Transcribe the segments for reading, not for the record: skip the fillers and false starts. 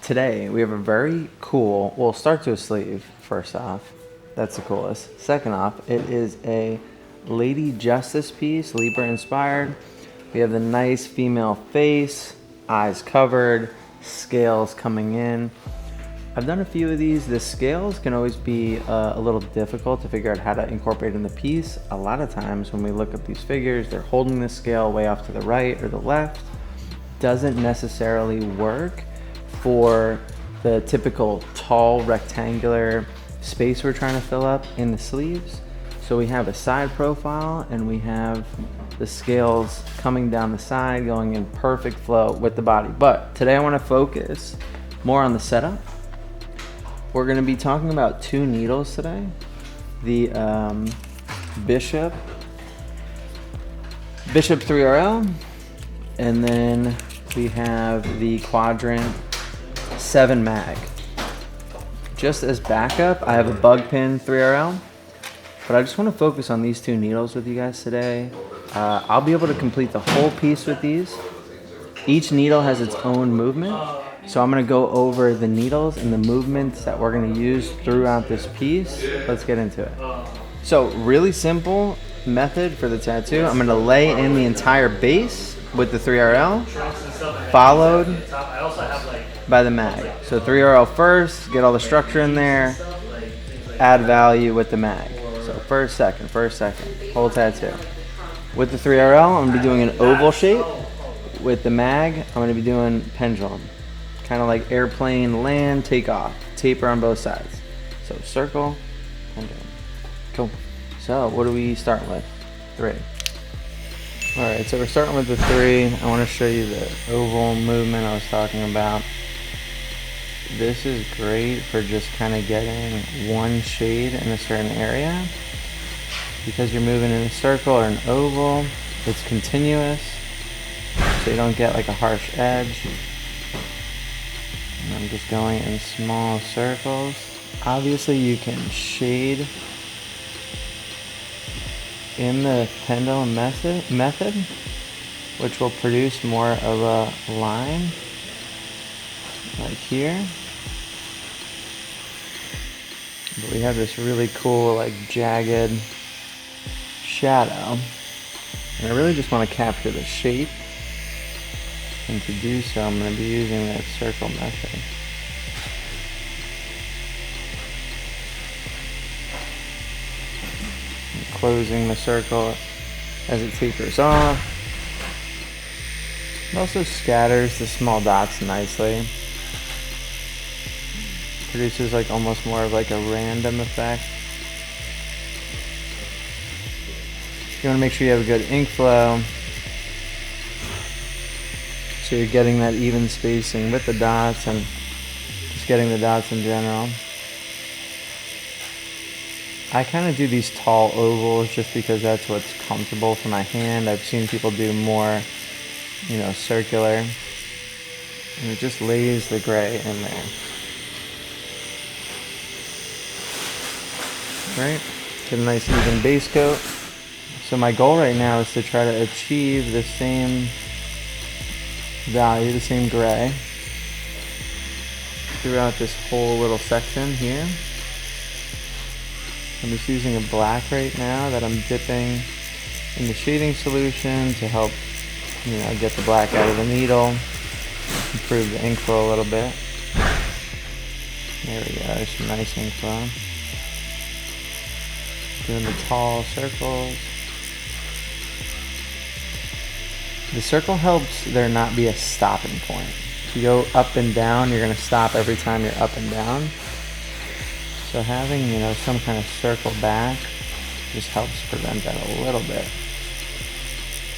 Today we have a very cool, well, start to a sleeve first off. That's the coolest. Second off, it is a Lady Justice piece, Libra inspired. We have the nice female face, eyes covered, scales coming in. I've done a few of these. The scales can always be a little difficult to figure out how to incorporate in the piece. A lot of times when we look at these figures, they're holding the scale way off to the right or the left. Doesn't necessarily work for the typical tall rectangular space we're trying to fill up in the sleeves. So we have a side profile and we have the scales coming down the side going in perfect flow with the body. But today I want to focus more on the setup. We're going to be talking about two needles today. The Bishop 3RL, and then we have the Quadrant 7 mag. Just as backup, I have a Bug Pin 3RL, but I just want to focus on these two needles with you guys today. I'll be able to complete the whole piece with these. Each needle has its own movement, so I'm going to go over the needles and the movements that we're going to use throughout this piece. Let's get into it. So really simple method for the tattoo. I'm going to lay in the entire base with the 3RL, followed by the mag. So 3RL first, get all the structure in there, add value with the mag. So first, second, whole tattoo. With the 3RL, I'm going to be doing an oval shape. With the mag, I'm going to be doing pendulum. Kind of like airplane, land, take off. Taper on both sides. So circle, pendulum. Cool. So what are we starting with? 3. Alright, so we're starting with the 3. I want to show you the oval movement I was talking about. This is great for just kind of getting one shade in a certain area. Because you're moving in a circle or an oval, it's continuous, so you don't get like a harsh edge. And I'm just going in small circles. Obviously you can shade in the pendulum method, which will produce more of a line, like here. But we have this really cool, like jagged shadow, and I really just want to capture the shape, and to do so I'm going to be using that circle method. I'm closing the circle as it tapers off. It also scatters the small dots nicely. Produces like almost more of like a random effect. You want to make sure you have a good ink flow, so you're getting that even spacing with the dots and just getting the dots in general. I kind of do these tall ovals just because that's what's comfortable for my hand. I've seen people do more, circular, and it just lays the gray in there. Right? Get a nice even base coat. So my goal right now is to try to achieve the same value, the same gray, throughout this whole little section here. I'm just using a black right now that I'm dipping in the shading solution to help, get the black out of the needle, improve the ink flow a little bit. There we go, there's some nice ink flow. Doing the tall circles. The circle helps there not be a stopping point. If you go up and down, you're going to stop every time you're up and down. So having, some kind of circle back just helps prevent that a little bit.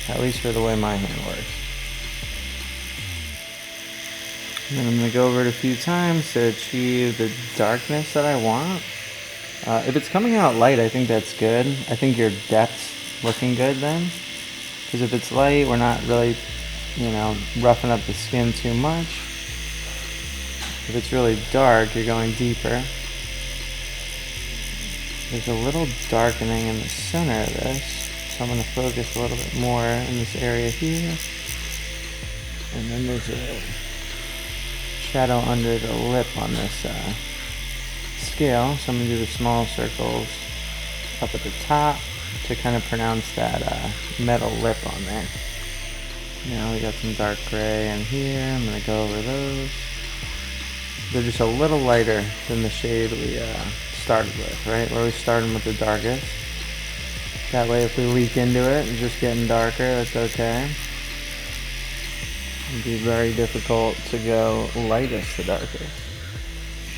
At least for the way my hand works. And then I'm going to go over it a few times to achieve the darkness that I want. If it's coming out light, I think that's good. I think your depth's looking good then. Because if it's light, we're not really, roughing up the skin too much. If it's really dark, you're going deeper. There's a little darkening in the center of this, so I'm going to focus a little bit more in this area here. And then there's a shadow under the lip on this scale. So I'm going to do the small circles up at the top to kind of pronounce that metal lip on there. Now we got some dark gray in here. I'm going to go over those. They're just a little lighter than the shade we started with, right? Where we started with the darkest. That way if we leak into it and just getting darker, that's okay. It'd be very difficult to go lightest to darkest.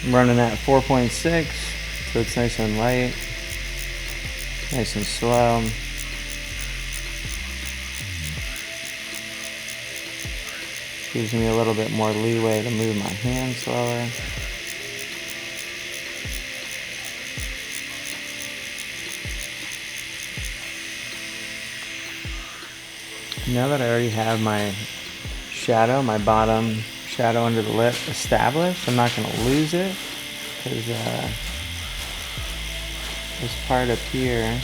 I'm running at 4.6, so it's nice and light, nice and slow. Gives me a little bit more leeway to move my hand slower. Now that I already have my shadow, my bottom shadow under the lip established, I'm not going to lose it because this part up here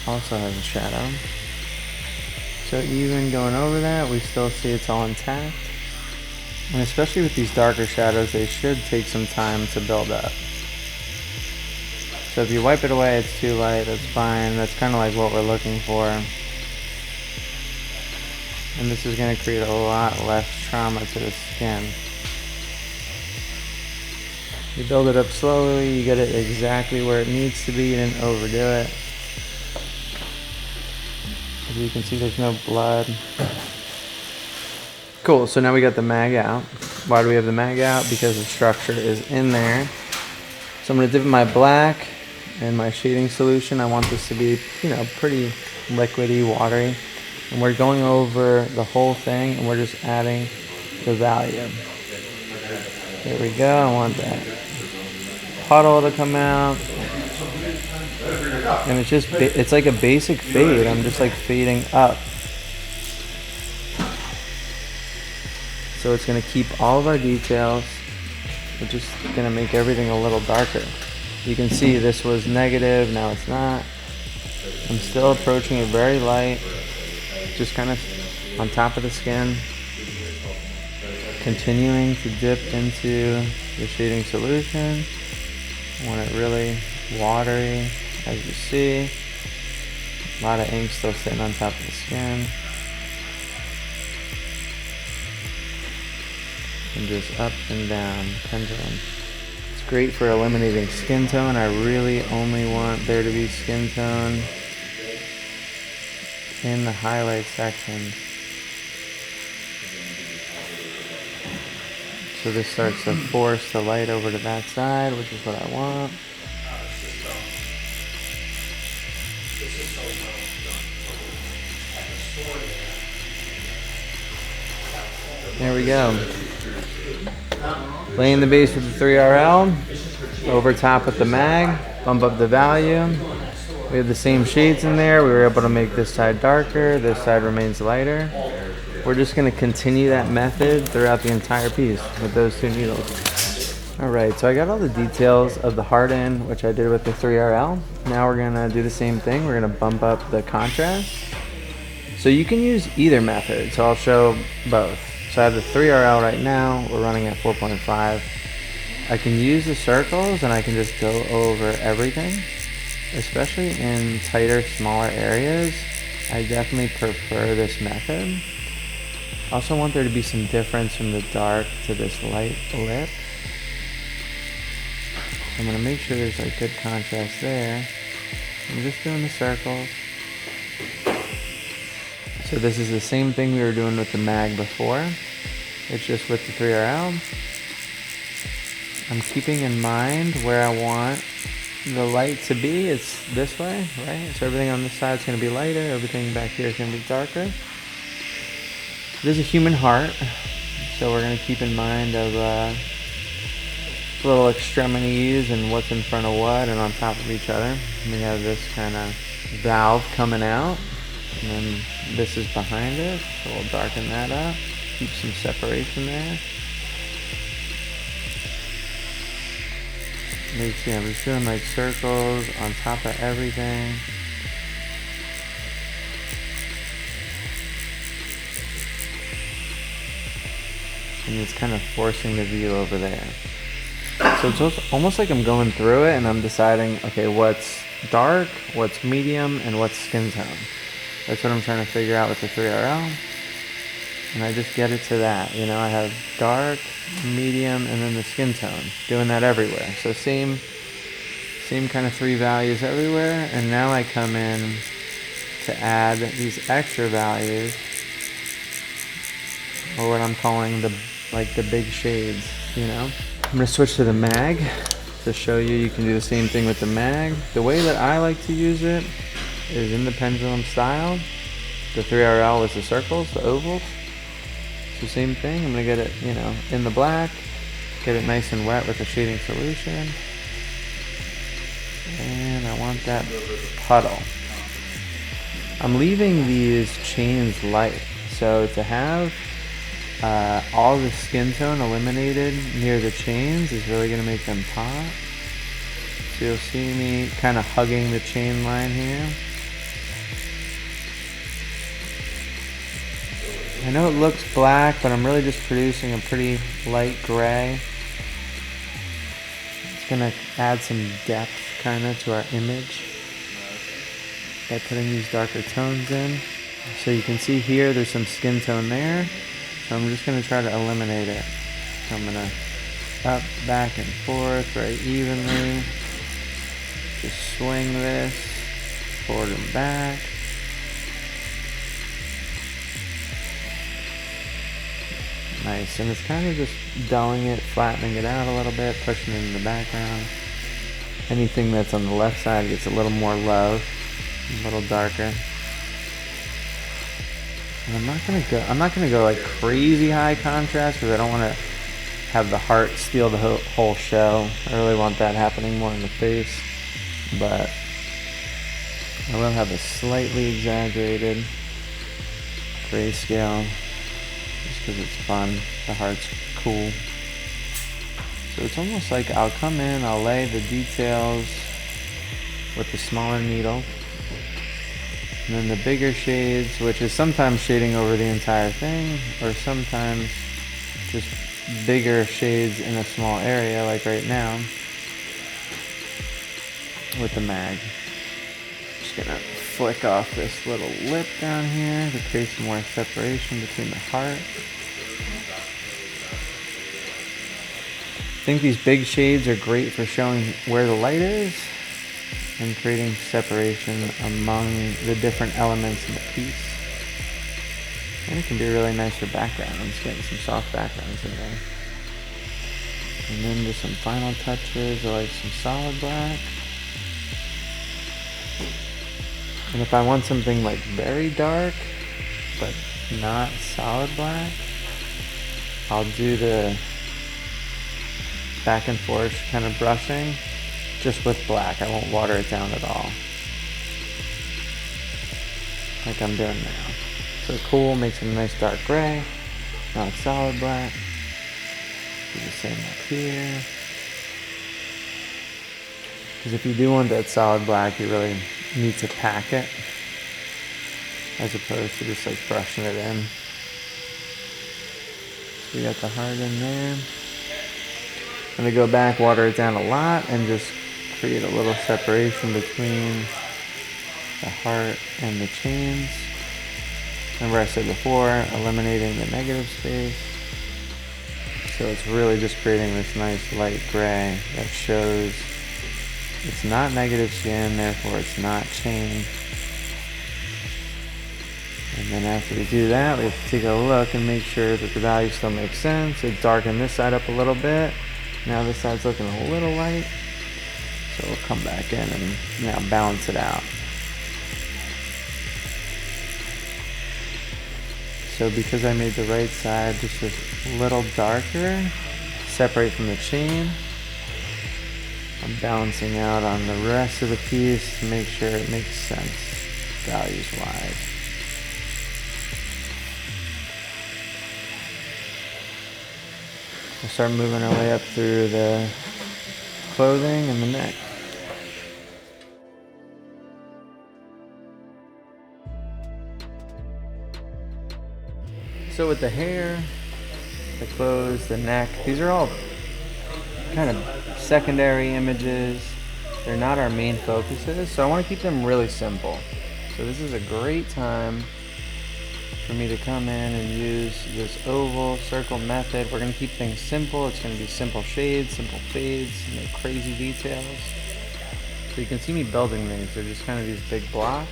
also has a shadow. So even going over that, we still see it's all intact. And especially with these darker shadows, they should take some time to build up. So if you wipe it away, it's too light, that's fine. That's kind of like what we're looking for. And this is going to create a lot less trauma to the skin. You build it up slowly, you get it exactly where it needs to be, you didn't overdo it. As you can see, there's no blood. Cool, so now we got the mag out. Why do we have the mag out? Because the structure is in there. So I'm going to dip in my black and my shading solution. I want this to be, pretty liquidy, watery. And we're going over the whole thing and we're just adding the value. There we go, I want that puddle to come out. And it's like a basic fade. I'm just like fading up. So it's going to keep all of our details. We're just going to make everything a little darker. You can see this was negative, now it's not. I'm still approaching it very light. Just kind of on top of the skin. Continuing to dip into the shading solution. I want it really watery. As you see, a lot of ink still sitting on top of the skin. And just up and down, pendulum. It's great for eliminating skin tone. I really only want there to be skin tone in the highlight section. So this starts to force the light over to that side, which is what I want. There we go. Laying the base with the 3RL, over top with the mag, bump up the value. We have the same shades in there. We were able to make this side darker, this side remains lighter. We're just going to continue that method throughout the entire piece with those two needles. Alright, so I got all the details of the harden, which I did with the 3RL. Now we're going to do the same thing. We're going to bump up the contrast. So you can use either method, so I'll show both. So I have the 3RL right now, we're running at 4.5. I can use the circles and I can just go over everything, especially in tighter, smaller areas. I definitely prefer this method. I also want there to be some difference from the dark to this light lip. So I'm going to make sure there's like good contrast there. I'm just doing the circles. So this is the same thing we were doing with the mag before. It's just with the 3RL. I'm keeping in mind where I want the light to be. It's this way, right? So everything on this side is going to be lighter. Everything back here is going to be darker. There's a human heart. So we're going to keep in mind of little extremities and what's in front of what and on top of each other. We have this kind of valve coming out. And then this is behind it, so we'll darken that up, keep some separation there. You see, I'm just doing like circles on top of everything. and it's kind of forcing the view over there. So it's almost like I'm going through it and I'm deciding, okay, what's dark, what's medium, and what's skin tone. That's what I'm trying to figure out with the 3RL. And I just get it to that. You know, I have dark, medium, and then the skin tone. Doing that everywhere. So same kind of 3 values everywhere. And now I come in to add these extra values, or what I'm calling the big shades, you know. I'm gonna switch to the mag to show you can do the same thing with the mag. The way that I like to use it is in the pendulum style. The 3RL is the circles, the ovals. It's the same thing. I'm gonna get it, you know, in the black, get it nice and wet with the shading solution. And I want that puddle. I'm leaving these chains light. So to have all the skin tone eliminated near the chains is really going to make them pop. So you'll see me kind of hugging the chain line here. I know it looks black, but I'm really just producing a pretty light gray. It's going to add some depth kind of to our image by putting these darker tones in. So you can see here there's some skin tone there. So I'm just going to try to eliminate it. So I'm going to up, back, and forth very evenly. Just swing this forward and back. Nice, and it's kind of just dulling it, flattening it out a little bit, pushing it in the background. Anything that's on the left side gets a little more love, a little darker. And I'm not gonna go like crazy high contrast because I don't want to have the heart steal the whole show. I really want that happening more in the face, but I will have a slightly exaggerated grayscale just because it's fun. The heart's cool. So it's almost like I'll come in, I'll lay the details with the smaller needle. And then the bigger shades, which is sometimes shading over the entire thing, or sometimes just bigger shades in a small area, like right now, with the mag. Just gonna flick off this little lip down here to create some more separation between the heart. I think these big shades are great for showing where the light is and creating separation among the different elements in the piece. And it can be really nice for backgrounds, getting some soft backgrounds in there. And then just some final touches, I like some solid black. And if I want something like very dark, but not solid black, I'll do the back and forth kind of brushing just with black. I won't water it down at all, like I'm doing now. So cool, makes it a nice dark gray. Now it's solid black. Do the same up here. Because if you do want that solid black, you really need to pack it as opposed to just like brushing it in. So we got the heart in there. I'm gonna go back, water it down a lot, and just create a little separation between the heart and the chains. Remember I said before, eliminating the negative space. So it's really just creating this nice light gray that shows it's not negative skin, therefore it's not chain. And then after we do that, we have to take a look and make sure that the value still makes sense. So darken this side up a little bit. Now this side's looking a little light. So we'll come back in and now balance it out. So because I made the right side just a little darker, separate from the chain, I'm balancing out on the rest of the piece to make sure it makes sense values-wise. We'll start moving our way up through the clothing and the neck. So with the hair, the clothes, the neck. These are all kind of secondary images. They're not our main focuses, so I want to keep them really simple. So this is a great time for me to come in and use this oval circle method. We're going to keep things simple. It's going to be simple shades, simple fades, no crazy details. So you can see me building these. They're just kind of these big blocks.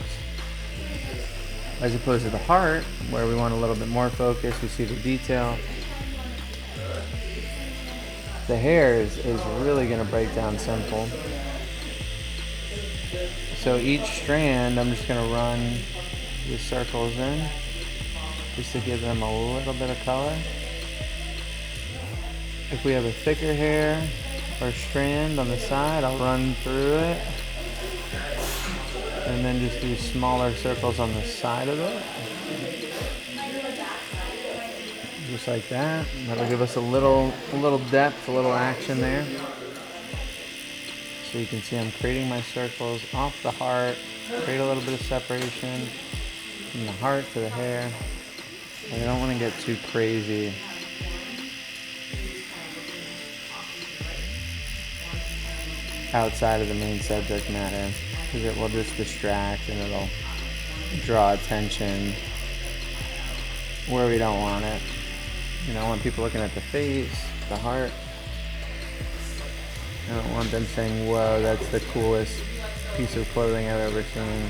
As opposed to the heart, where we want a little bit more focus, we see the detail. The hair is really going to break down simple. So each strand, I'm just going to run the circles in, just to give them a little bit of color. If we have a thicker hair or strand on the side, I'll run through it. And then just do smaller circles on the side of it. Just like that. That'll give us a little depth, a little action there. So you can see I'm creating my circles off the heart, create a little bit of separation from the heart to the hair. I don't want to get too crazy. Outside of the main subject matter, because it will just distract and it'll draw attention where we don't want it. You know, I want people looking at the face, the heart. I don't want them saying, whoa, that's the coolest piece of clothing I've ever seen.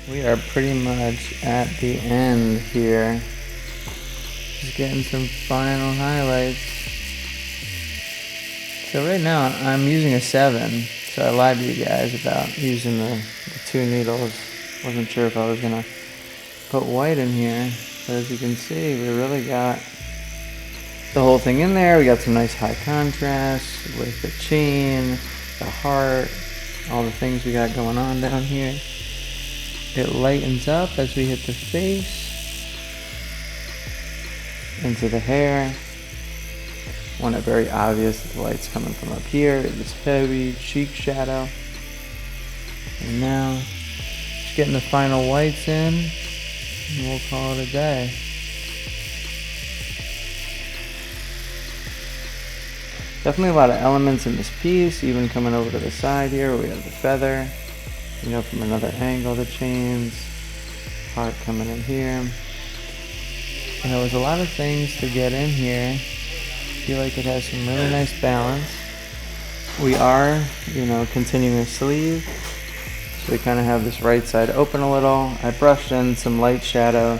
We are pretty much at the end here. Just getting some final highlights. So right now I'm using a 7. So I lied to you guys about using the 2 needles. Wasn't sure if I was gonna put white in here. But as you can see, we really got the whole thing in there. We got some nice high contrast with the chain, the heart, all the things we got going on down here. It lightens up as we hit the face, into the hair. Want it very obvious that the light's coming from up here, this heavy cheek shadow. And now, just getting the final whites in, and we'll call it a day. Definitely a lot of elements in this piece, even coming over to the side here where we have the feather. You know, from another angle, the chains, heart coming in here. And there was a lot of things to get in here. I feel like it has some really nice balance. We are, you know, continuing the sleeve. So we kind of have this right side open a little. I brushed in some light shadow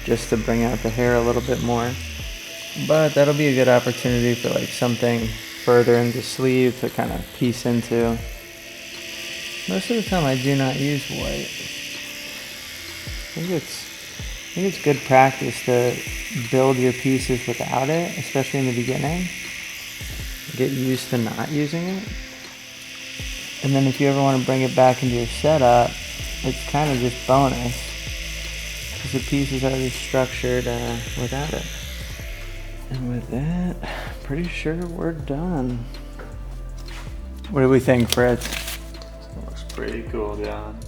just to bring out the hair a little bit more. But that'll be a good opportunity for like something further in the sleeve to kind of piece into. Most of the time I do not use white. I think it's good practice to build your pieces without it, especially in the beginning. Get used to not using it. And then if you ever want to bring it back into your setup, it's kind of just bonus. Because the piece is already structured without it. And with that, I'm pretty sure we're done. What do we think, Fritz? Looks pretty cool, John.